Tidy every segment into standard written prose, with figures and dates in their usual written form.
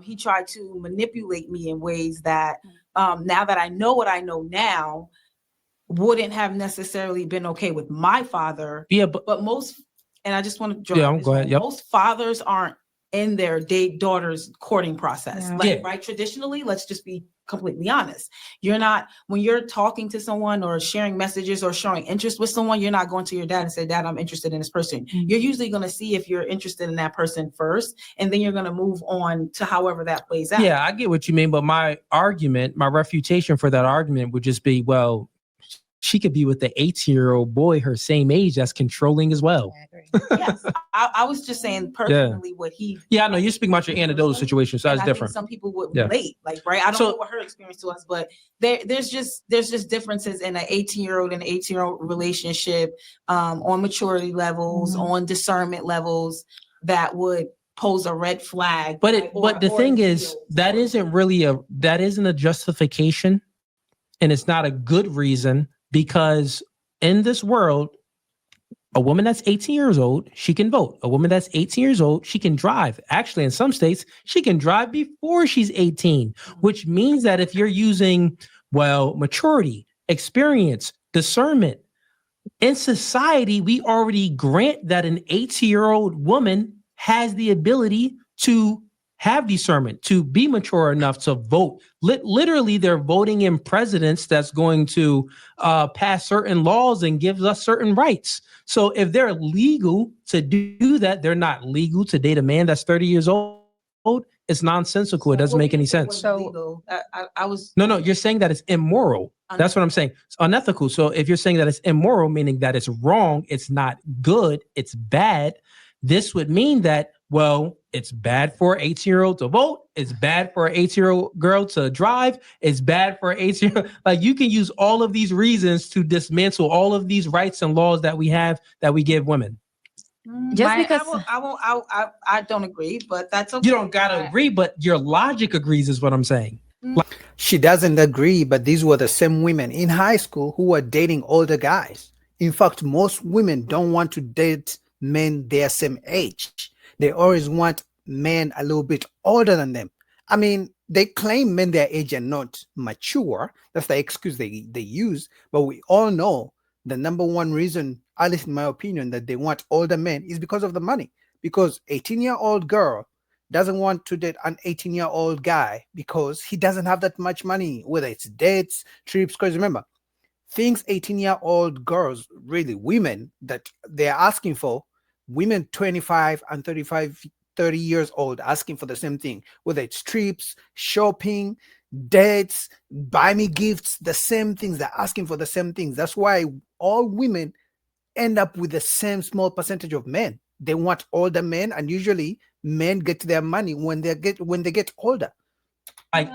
He tried to manipulate me in ways that now that I know what I know now, wouldn't have necessarily been okay with my father. Yeah, but most, and I just want to draw go ahead. Yep. Most fathers aren't in their daughter's courting process. Right? Traditionally, let's just be completely honest. You're not, when you're talking to someone or sharing messages or showing interest with someone, you're not going to your dad and say, Dad, I'm interested in this person. You're usually going to see if you're interested in that person first, and then you're going to move on to however that plays out. Yeah, I get what you mean. But my refutation for that argument would just be, well, she could be with the 18-year-old boy her same age that's controlling as well. Yes, I was just saying personally what he. Yeah, I know you're speaking about your anecdotal situation, so that's different. Some people would relate, right? I don't know what her experience was, but there's just differences in an 18-year-old and 18-year-old relationship, on maturity levels, on discernment levels that would pose a red flag. But the thing is, that isn't a justification, and it's not a good reason. Because in this world, a woman that's 18 years old, she can vote. A woman that's 18 years old, she can drive. Actually, in some states, she can drive before she's 18, which means that if you're using, maturity, experience, discernment, in society, we already grant that an 18-year-old woman has the ability to have discernment, to be mature enough to vote. Literally, they're voting in presidents that's going to pass certain laws and gives us certain rights. So if they're legal to do that, they're not legal to date a man that's 30 years old. It's nonsensical. It doesn't make any sense. So I was... No, you're saying that it's immoral. That's what I'm saying. It's unethical. So if you're saying that it's immoral, meaning that it's wrong, it's not good, it's bad, this would mean that, it's bad for an 18-year-old to vote. It's bad for an 18-year-old girl to drive. It's bad for an 18-year-old. Like, you can use all of these reasons to dismantle all of these rights and laws that we have, that we give women. I don't agree, but that's okay. You don't gotta agree, but your logic agrees, is what I'm saying. She doesn't agree, but these were the same women in high school who were dating older guys. In fact, most women don't want to date men their same age. They always want men a little bit older than them. I mean, they claim men their age are not mature. That's the excuse they use. But we all know the number one reason, at least in my opinion, that they want older men is because of the money. Because 18-year-old girl doesn't want to date an 18-year-old guy because he doesn't have that much money, whether it's dates, trips. Because remember, things 18-year-old girls, really women, that they're asking for, women 25 and 30 years old asking for the same thing, whether it's trips, shopping, dates, buy me gifts, the same things. They're asking for the same things. That's why all women end up with the same small percentage of men. They want older men, and usually men get their money when they get older. Like,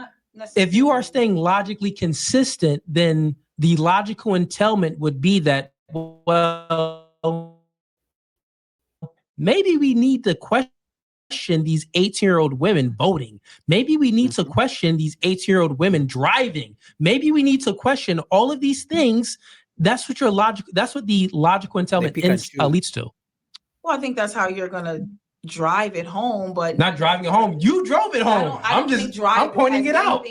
if you are staying logically consistent, then the logical entailment would be that, maybe we need to question these 18-year-old women voting. Maybe we need to question these 18-year-old women driving. Maybe we need to question all of these things. That's what the logical entailment leads to. Well, I think that's how you're gonna drive it home, but not driving it home. You drove it home. I'm pointing it out.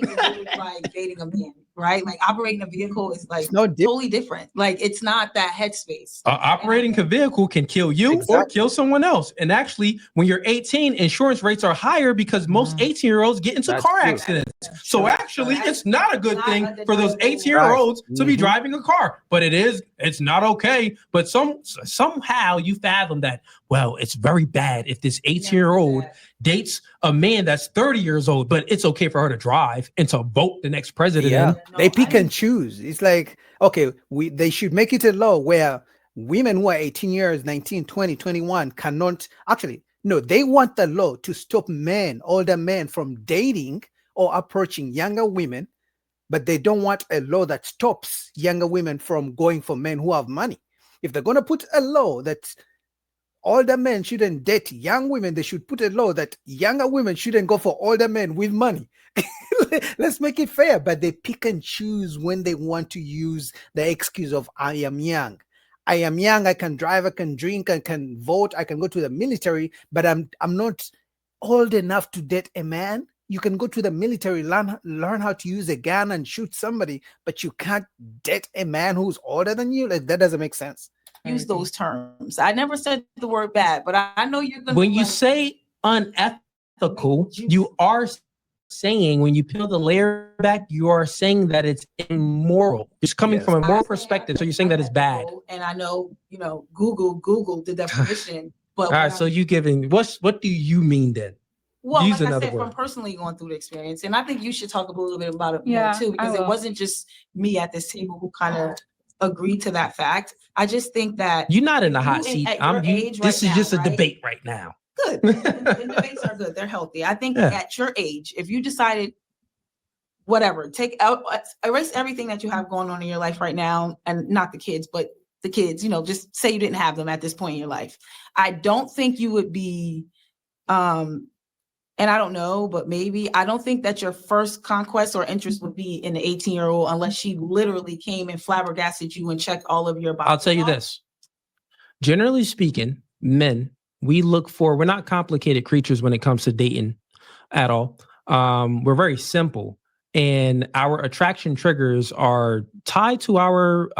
Like dating a man, right? Like operating a vehicle is like totally different. Like, it's not that headspace. Operating a vehicle can kill you or kill someone else. And actually, when you're 18, insurance rates are higher because most 18-year-olds get into car accidents. So actually, it's not a good thing for those 18-year-olds to be driving a car. But it's not okay. But somehow you fathom that, it's very bad if this 18-year-old dates a man that's 30 years old, but it's okay for her to drive and to vote the next president. Yeah, they pick and choose. It's like, okay, they should make it a law where women who are 18 years, 19, 20, 21 cannot actually, no, they want the law to stop older men from dating or approaching younger women, but they don't want a law that stops younger women from going for men who have money. If they're going to put a law that older men shouldn't date young women, they should put a law that younger women shouldn't go for older men with money. Let's make it fair. But they pick and choose when they want to use the excuse of I am young. I am young, I can drive, I can drink, I can vote, I can go to the military, but I'm not old enough to date a man. You can go to the military, learn how to use a gun and shoot somebody, but you can't date a man who's older than you. Like, that doesn't make sense. Use those terms. I never said the word bad, but I know you're gonna. When you say unethical, you are saying, when you peel the layer back, you are saying that it's immoral. It's coming from a moral perspective. So you're saying that it's bad. And I know, Google the definition. But all right, so you giving what do you mean then? Well, Use like I another said, word. from personally going through the experience, and I think you should talk a little bit about it Yeah, more too, because I it will. wasn't just me at this table who kind of agreed to that fact. I just think that You're not in the hot you seat. at your age This right is just now, a right? debate right now. Good. And debates are good. They're healthy. I think at your age, if you decided whatever, take out, erase everything that you have going on in your life right now, and not the kids, but the kids, just say you didn't have them at this point in your life. I don't think you would be, and I don't know, but maybe, I don't think that your first conquest or interest would be in the 18-year-old unless she literally came and flabbergasted you and checked all of your boxes. I'll tell you this. Generally speaking, men, we're not complicated creatures when it comes to dating at all. We're very simple. And our attraction triggers are tied to our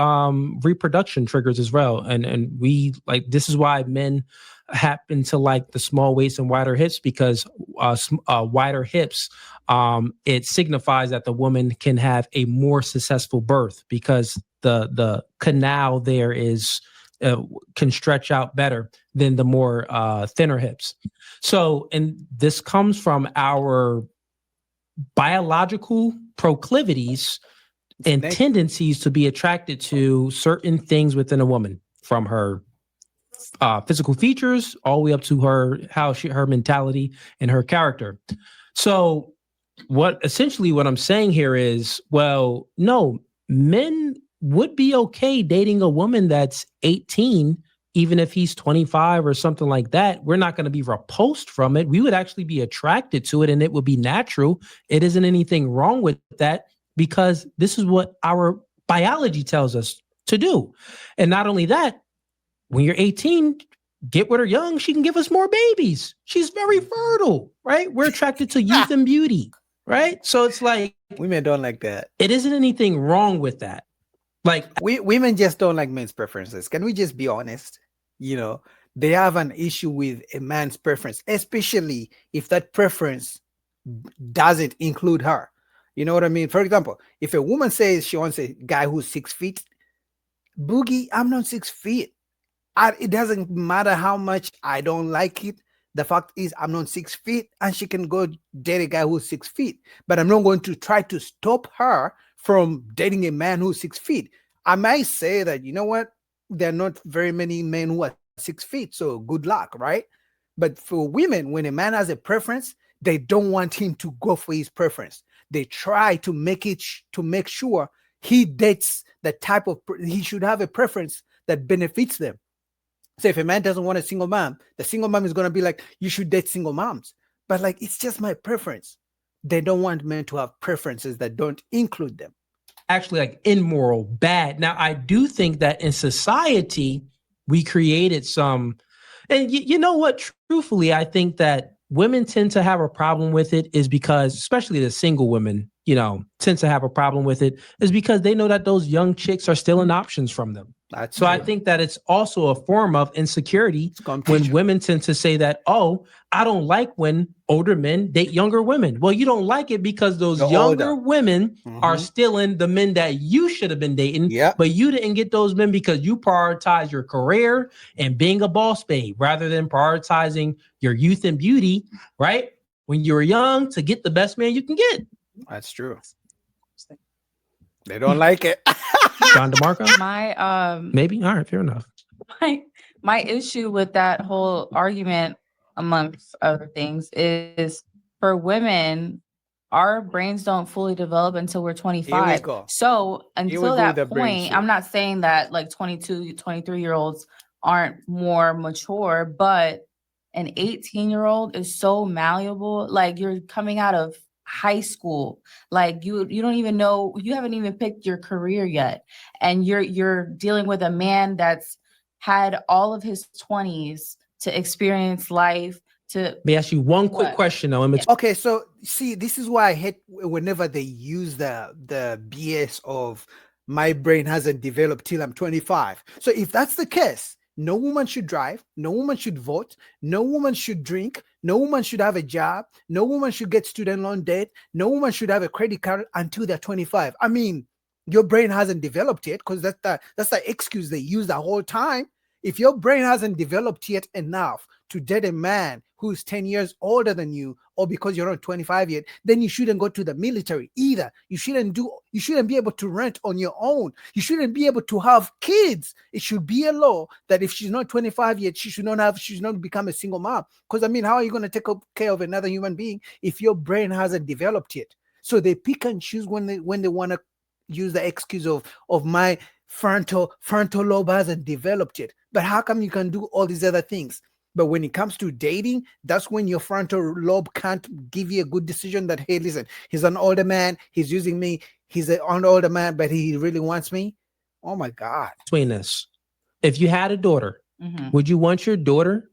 reproduction triggers as well. And we this is why men happen to like the small waist and wider hips, because wider hips, it signifies that the woman can have a more successful birth, because the canal there can stretch out better than the more thinner hips. So, and this comes from our biological proclivities and tendencies to be attracted to certain things within a woman, from her physical features all the way up to her mentality and her character. So what I'm saying here is, well, no, men would be okay dating a woman that's 18, even if he's 25 or something like that. We're not going to be repulsed from it. We would actually be attracted to it, and it would be natural. It isn't anything wrong with that, because this is what our biology tells us to do. And not only that, when you're 18, get with her young, she can give us more babies. She's very fertile, right? We're attracted to youth and beauty, right? So it's like, women don't like that. It isn't anything wrong with that. Like, women just don't like men's preferences. Can we just be honest? They have an issue with a man's preference, especially if that preference doesn't include her. You know what I mean? For example, if a woman says she wants a guy who's 6 feet, Boogie, I'm not 6 feet. It doesn't matter how much I don't like it. The fact is, I'm not 6 feet, and she can go date a guy who's 6 feet. But I'm not going to try to stop her from dating a man who's 6 feet. I might say that, you know what? There are not very many men who are 6 feet, so good luck, right? But for women, when a man has a preference, they don't want him to go for his preference. They try to make sure he dates the type of, he should have a preference that benefits them. So if a man doesn't want a single mom, the single mom is going to be like, you should date single moms. But it's just my preference. They don't want men to have preferences that don't include them. Actually, immoral, bad. Now, I do think that in society, we created some, and you know what? Truthfully, I think that women tend to have a problem with it is because, especially the single women, tend to have a problem with it, is because they know that those young chicks are stealing options from them. That's so true. I think that it's also a form of insecurity when women tend to say that, oh, I don't like when older men date younger women. Well, you don't like it because those younger women are stealing the men that you should have been dating, but you didn't get those men because you prioritize your career and being a boss babe rather than prioritizing your youth and beauty, right? When you were young, to get the best man you can get. That's true. They don't like it. John DeMarco? Maybe? All right, fair enough. My issue with that whole argument, amongst other things, is for women, our brains don't fully develop until we're 25. So until that point, I'm not saying that 22, 23-year-olds aren't more mature, but an 18-year-old is so malleable. You're coming out of high school, you don't even know, you haven't even picked your career yet, and you're dealing with a man that's had all of his 20s to experience life, to me ask you one quick question though. Okay, so see, this is why I hate whenever they use the BS of my brain hasn't developed till I'm 25. So if that's the case, no woman should drive, no woman should vote, no woman should drink, no woman should have a job, no woman should get student loan debt, no woman should have a credit card until they're 25. I mean, your brain hasn't developed yet, because that's the excuse they use the whole time. If your brain hasn't developed yet enough to date a man who's 10 years older than you, or because you're not 25 yet, then you shouldn't go to the military either. You shouldn't be able to rent on your own. You shouldn't be able to have kids. It should be a law that if she's not 25 yet, she should not become a single mom. Because I mean, how are you going to take care of another human being if your brain hasn't developed yet? So they pick and choose when they want to use the excuse of my frontal lobe hasn't developed yet. But how come you can do all these other things? But when it comes to dating, that's when your frontal lobe can't give you a good decision that, hey, listen, he's an older man, he's using me, he's an older man, but he really wants me. Oh my God. Between this, if you had a daughter, would you want your daughter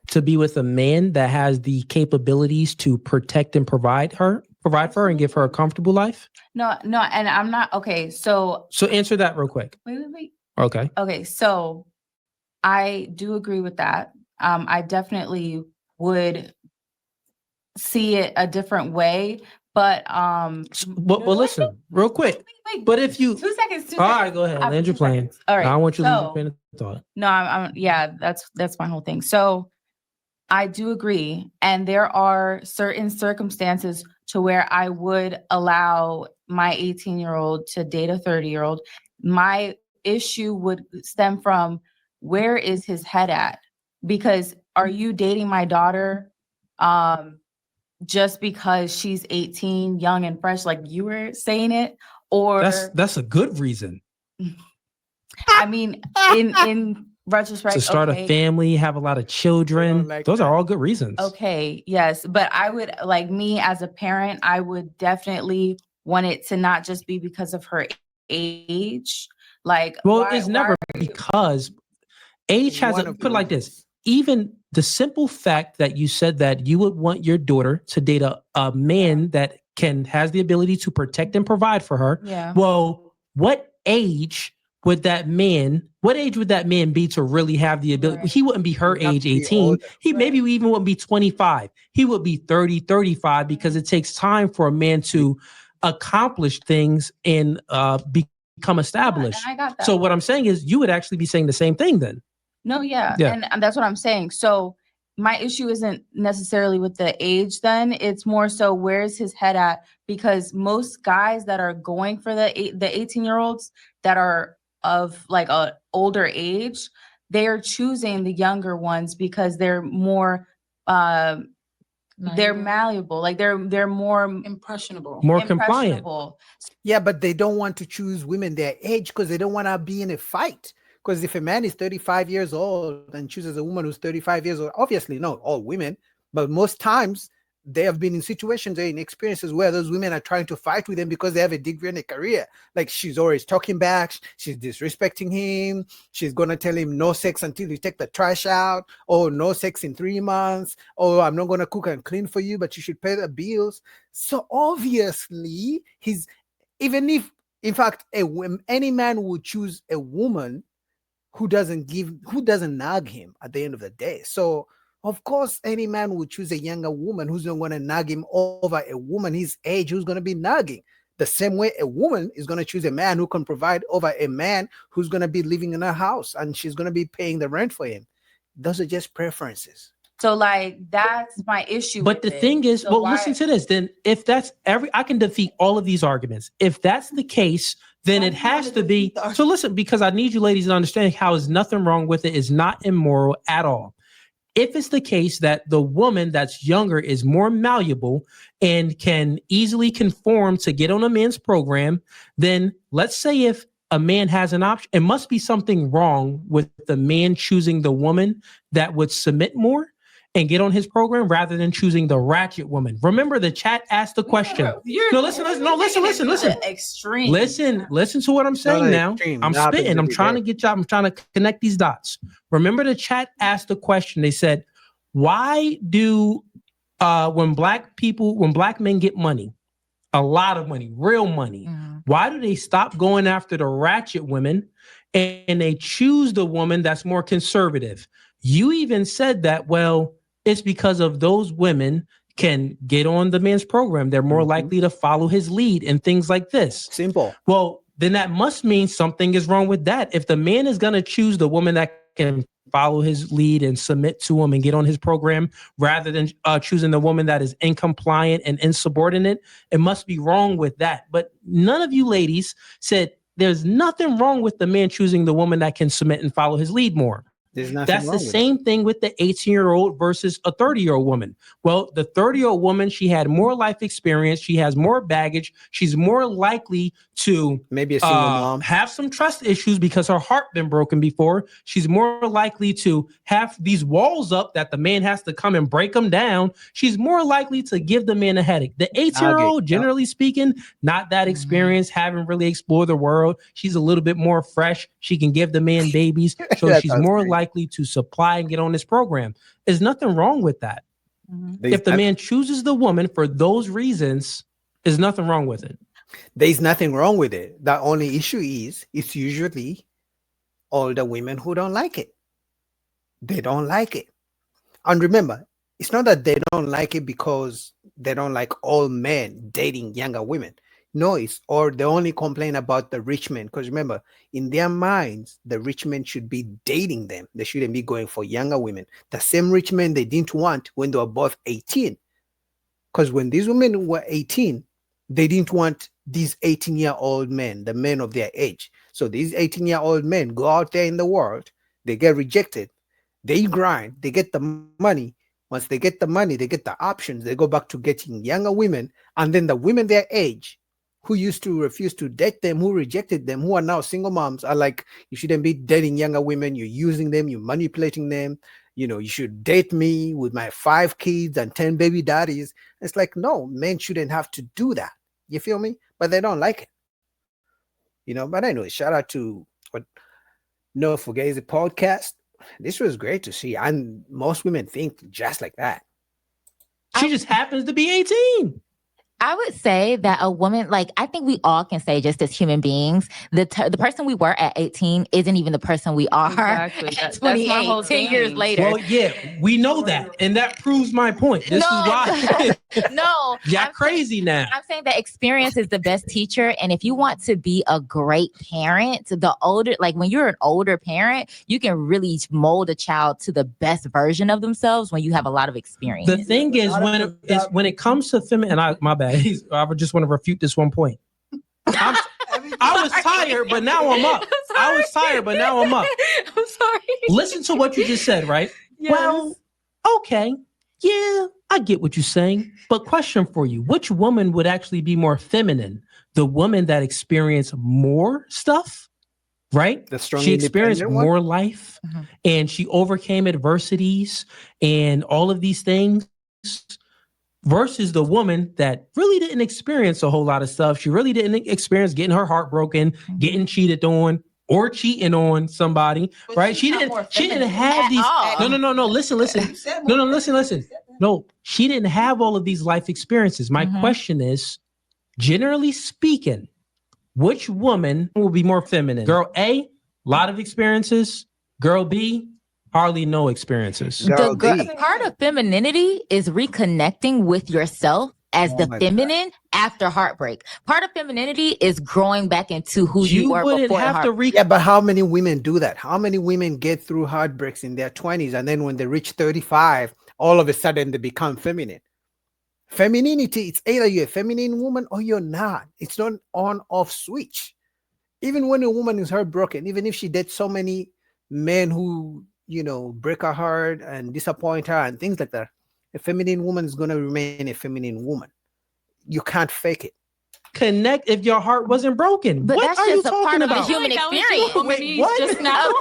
to be with a man that has the capabilities to protect and provide for her and give her a comfortable life? No, and I'm not okay. So answer that real quick. Wait. Okay. So I do agree with that. I definitely would see it a different way, but well, listen, real quick. Wait, but if you 2 seconds. All right, go ahead. Land your plane. All right. I don't want you to lose your train of thought. No, I'm yeah, that's my whole thing. So I do agree. And there are certain circumstances to where I would allow my 18-year-old to date a 30-year-old. My issue would stem from, where is his head at? Because are you dating my daughter just because she's 18, young and fresh, like you were saying it? Or that's a good reason. I mean, in retrospect, to start a family, have a lot of children. Those are all good reasons. Okay, yes. But I would, like, me as a parent, I would definitely want it to not just be because of her age. Like, well, it's never because age has put it like this. Even the simple fact that you said that you would want your daughter to date a man that has the ability to protect and provide for her. Yeah. Well, what age would that man be to really have the ability? Right. He wouldn't be her age, 18. He maybe even wouldn't be 25. He would be 30, 35, because it takes time for a man to accomplish things and become established. Yeah, I got that. So what I'm saying is you would actually be saying the same thing then. No, yeah. And that's what I'm saying. So my issue isn't necessarily with the age then. It's more so, where's his head at? Because most guys that are going for the 18-year-olds that are of like a older age, they are choosing the younger ones because they're more they're malleable, like they're more impressionable, more compliant. Yeah, but they don't want to choose women their age because they don't want to be in a fight. Because if a man is 35 years old and chooses a woman who's 35 years old, obviously not all women, but most times they have been in situations or in experiences where those women are trying to fight with them because they have a degree and a career. Like, she's always talking back, she's disrespecting him, she's going to tell him no sex until you take the trash out, or no sex in 3 months, or I'm not going to cook and clean for you, but you should pay the bills. So obviously, even if, in fact, any man would choose a woman who doesn't nag him at the end of the day. So of course, any man would choose a younger woman who's not going to nag him over a woman his age who's going to be nagging. The same way a woman is going to choose a man who can provide over a man who's going to be living in her house and she's going to be paying the rent for him. Those are just preferences. So like, that's my issue. But the thing is, so listen to this. Then if that's I can defeat all of these arguments. If that's the case, then it has to be. So listen, because I need you ladies to understand how is nothing wrong with it. Is not immoral at all. If it's the case that the woman that's younger is more malleable and can easily conform to get on a man's program, then let's say if a man has an option, it must be something wrong with the man choosing the woman that would submit more and get on his program rather than choosing the ratchet woman. Remember, the chat asked the question. Listen. Extreme. Listen to what I'm saying now. I'm spitting. I'm trying to connect these dots. Remember, the chat asked the question. They said, Why do when black men get money, a lot of money, real money, why do they stop going after the ratchet women and they choose the woman that's more conservative? You even said that, well, it's because of those women can get on the man's program. They're more likely to follow his lead and things like this. Simple. Well, then that must mean something is wrong with that. If the man is going to choose the woman that can follow his lead and submit to him and get on his program rather than choosing the woman that is incompliant and insubordinate, it must be wrong with that. But none of you ladies said there's nothing wrong with the man choosing the woman that can submit and follow his lead more. That's the same thing with the 18-year-old versus a 30-year-old woman. Well, the 30-year-old woman, she had more life experience. She has more baggage. She's more likely to maybe a single mom, have some trust issues because her heart been broken before. She's more likely to have these walls up that the man has to come and break them down. She's more likely to give the man a headache. The 18-year-old, generally speaking, not that experienced, haven't really explored the world. She's a little bit more fresh. She can give the man babies. So she's more likely to supply and get on this program. There's nothing wrong with that. If the man chooses the woman for those reasons, there's nothing wrong with it. There's nothing wrong with it. The only issue is it's usually older women who don't like it. They don't like it. And remember, it's not that they don't like it because they don't like all men dating younger women. No, or they only complain about the rich men. Because remember, in their minds, the rich men should be dating them. They shouldn't be going for younger women. The same rich men they didn't want when they were both 18. Because when these women were 18, they didn't want these 18-year-old men, the men of their age. So these 18-year-old men go out there in the world, they get rejected, they grind, they get the money. Once they get the money, they get the options, they go back to getting younger women, and then the women their age who used to refuse to date them, who rejected them, who are now single moms, are like, you shouldn't be dating younger women, you're using them, you're manipulating them, you should date me with my 5 kids and 10 baby daddies. It's like, no, men shouldn't have to do that. You feel me? But they don't like it. But anyway, shout out to what No Fugazi podcast. This was great to see. And most women think just like that. She just happens to be 18. I would say that a woman, I think we all can say, just as human beings, the person we were at 18 isn't even the person we are at 28, 10 years later. Well, yeah, we know that. And that proves my point. This is why. No. You're crazy now. I'm saying that experience is the best teacher. And if you want to be a great parent, when you're an older parent, you can really mold a child to the best version of themselves when you have a lot of experience. The thing is, when it comes to feminine, my bad. I just want to refute this one point. I was tired, but now I'm up. I was tired, but now I'm up. I'm sorry. Listen to what you just said, right? Yes. Well, okay. Yeah, I get what you're saying. But question for you, which woman would actually be more feminine? The woman that experienced more stuff, right? She experienced more life and she overcame adversities and all of these things. Versus the woman that really didn't experience a whole lot of stuff. She really didn't experience getting her heart broken, getting cheated on, or cheating on somebody, but right? She didn't have these. No. Listen. Listen. No, she didn't have all of these life experiences. My question is, generally speaking, which woman will be more feminine? Girl A, lot of experiences. Girl B, hardly no experiences. Part of femininity is reconnecting with yourself as the feminine after heartbreak. Part of femininity is growing back into who you were before heartbreak. Yeah, but how many women do that? How many women get through heartbreaks in their 20s and then when they reach 35, all of a sudden they become feminine? Femininity, it's either you're a feminine woman or you're not. It's not an on-off switch. Even when a woman is heartbroken, even if she dates so many men who break her heart and disappoint her and things like that, a feminine woman is going to remain a feminine woman. You can't fake it. Connect if your heart wasn't broken. But what that's are just you talking a part about? of the human experience. Wait, what? Just now.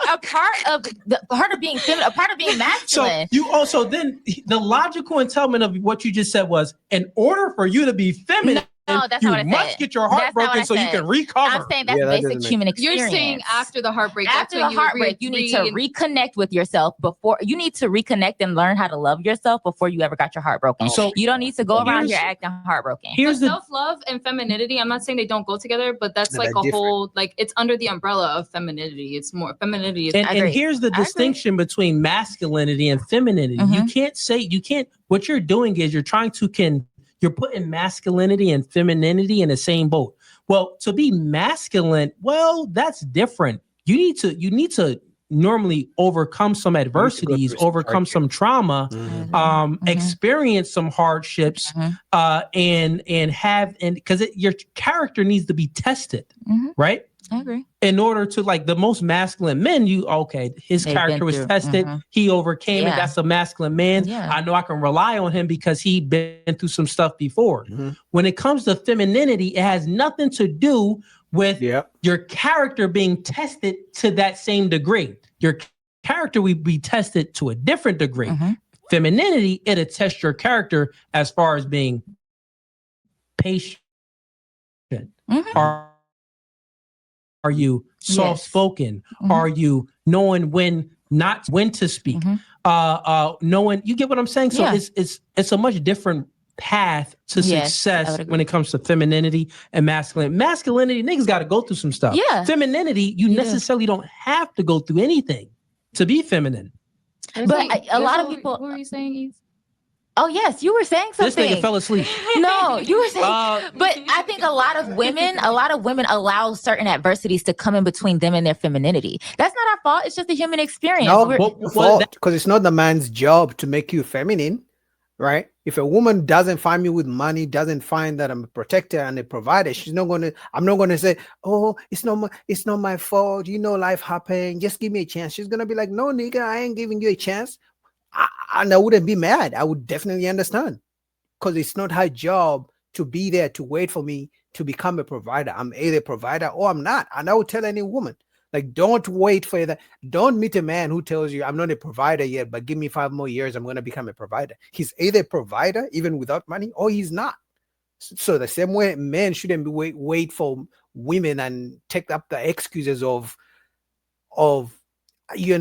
a part of being feminine, a part of being masculine. So you also then the logical entailment of what you just said was, in order for you to be feminine, No, that's you not what I must said. get your heart That's not what broken I so you said. can recover. I'm saying that's Yeah, that basic doesn't make human You're experience. saying after the heartbreak. After that's the when heartbreak, you need to reconnect with yourself before you need to reconnect and learn how to love yourself before you ever got your heart broken. So you don't need to go around here's- here acting heartbroken. Here's the self-love and femininity. I'm not saying they don't go together, but that's No, like they're a whole, like it's under the umbrella of femininity. It's more femininity. and agree. here's the I agree. distinction between masculinity and femininity. You can't what you're doing is you're putting masculinity and femininity in the same boat. Well, to be masculine, well, that's different. You need to normally overcome some adversities, overcome some trauma, experience some hardships, and because your character needs to be tested, right? I agree. In order to, like, the most masculine men, his They've character been was through. tested. He overcame it. Yeah. That's a masculine man. Yeah. I know I can rely on him because he been through some stuff before. When it comes to femininity, it has nothing to do with your character being tested to that same degree. Your character will be tested to a different degree. Femininity, it'll test your character as far as being patient. Are you soft-spoken? Are you knowing when to speak? Knowing, you get what I'm saying? So it's a much different path to success when it comes to femininity and masculinity. Masculinity, niggas got to go through some stuff. Yeah. Femininity, you necessarily don't have to go through anything to be feminine. But a lot of people. What were you saying, Eve? Oh yes, you were saying something. This nigga fell asleep. No, you were saying. But I think a lot of women allow certain adversities to come in between them and their femininity. That's not our fault. It's just a human experience. No, because it's not the man's job to make you feminine, right? If a woman doesn't find me with money, doesn't find that I'm a protector and a provider, I'm not gonna say, oh, it's not my fault. You know, life happened. Just give me a chance. She's gonna be like, no, nigga, I ain't giving you a chance. And I wouldn't be mad. I would definitely understand, because it's not her job to be there to wait for me to become a provider. I'm either a provider or I'm not. And I would tell any woman, like, don't wait for that. Don't meet a man who tells you, I'm not a provider yet, but give me 5 more years, I'm going to become a provider. He's either a provider, even without money, or he's not. So the same way, men shouldn't be wait for women and take up the excuses of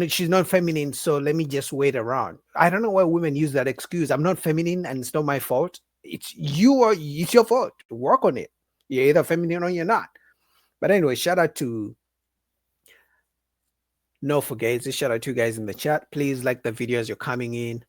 she's not feminine, so let me just wait around. I don't know why women use that excuse. I'm not feminine and it's not my fault. It's your fault. Work on it. You're either feminine or you're not. But anyway, shout out to No Forgets. Shout out to you guys in the chat. Please like the video as you're coming in.